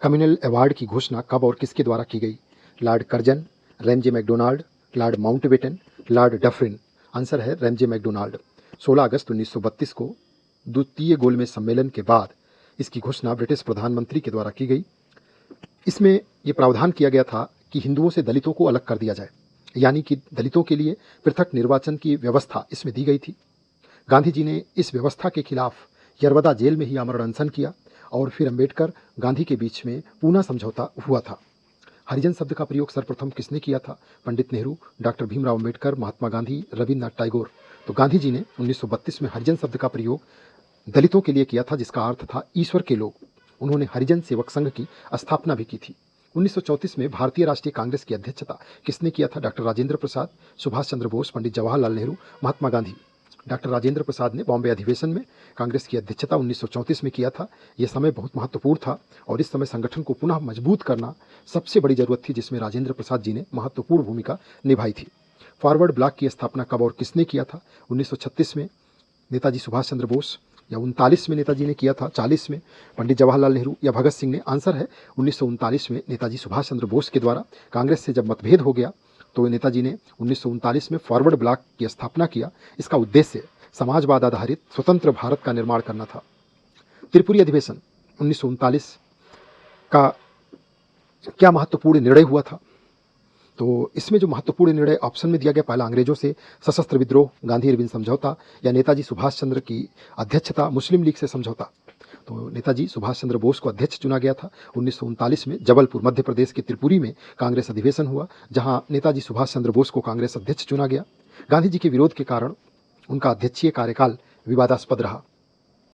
Communal award की घोषणा कब और किसके द्वारा की गई? Lord Curzon, Ramsay MacDonald, Lord Mountbatten, Lord Dufferin. Answer है रैमजे मैकडोनाल्ड। 16 अगस्त 1932 को द्वितीय गोलमेज सम्मेलन के बाद इसकी घोषणा ब्रिटिश प्रधानमंत्री के द्वारा की गई। इसमें यह प्रावधान किया गया था कि हिंदुओं से दलितों को अलग कर दिया जाए, यानी कि दलितों के लिए पृथक निर्वाचन की व्यवस्था इसमें दी गई थी। गांधी जी ने इस व्यवस्था के खिलाफ यरवदा जेल में ही आमरण अनशन किया और फिर अंबेडकर गांधी के बीच में पूना समझौता हुआ था। हरिजन शब्द का प्रयोग सर्वप्रथम किसने किया था? पंडित नेहरू, डॉक्टर भीमराव अंबेडकर, महात्मा गांधी, रविन्द्रनाथ टैगोर। तो गांधी जी ने 1932 में हरिजन शब्द का प्रयोग दलितों के लिए किया था, जिसका अर्थ था ईश्वर के लोग। उन्होंने हरिजन सेवक संघ की स्थापना भी की थी। 1934 में भारतीय राष्ट्रीय कांग्रेस की अध्यक्षता किसने किया था? डॉक्टर राजेंद्र प्रसाद, सुभाष चंद्र बोस, पंडित जवाहरलाल नेहरू, महात्मा गांधी। डॉक्टर राजेंद्र प्रसाद ने बॉम्बे अधिवेशन में कांग्रेस की अध्यक्षता 1934 में किया था। यह समय बहुत महत्वपूर्ण था और इस समय संगठन को पुनः मजबूत करना सबसे बड़ी जरूरत थी, जिसमें राजेंद्र प्रसाद जी ने महत्वपूर्ण भूमिका निभाई थी। फॉरवर्ड ब्लॉक की स्थापना कब और किसने किया था? 1936 में नेताजी सुभाष चंद्र बोस, या 39 में नेताजी ने किया था, 40 में पंडित जवाहरलाल नेहरू या भगत सिंह ने? आंसर है 1939 में नेताजी सुभाष चंद्र बोस के द्वारा। कांग्रेस से जब मतभेद हो गया तो नेताजी ने 1939 में फॉरवर्ड ब्लॉक की स्थापना किया। इसका उद्देश्य समाजवाद आधारित स्वतंत्र भारत का निर्माण करना था। त्रिपुरी अधिवेशन 1939 का क्या महत्वपूर्ण निर्णय हुआ था? तो इसमें जो महत्वपूर्ण निर्णय ऑप्शन में दिया गया, पहला अंग्रेजों से सशस्त्र विद्रोह, गांधी इरविन समझौता, या नेताजी सुभाष चंद्र की अध्यक्षता मुस्लिम लीग से समझौता। तो नेताजी सुभाष चंद्र बोस को अध्यक्ष चुना गया था। 1939 में जबलपुर मध्य प्रदेश के त्रिपुरी में कांग्रेस अधिवेशन हुआ, जहां नेताजी सुभाष चंद्र बोस को कांग्रेस अध्यक्ष चुना गया। गांधी जी के विरोध के कारण उनका अध्यक्षीय कार्यकाल विवादास्पद रहा।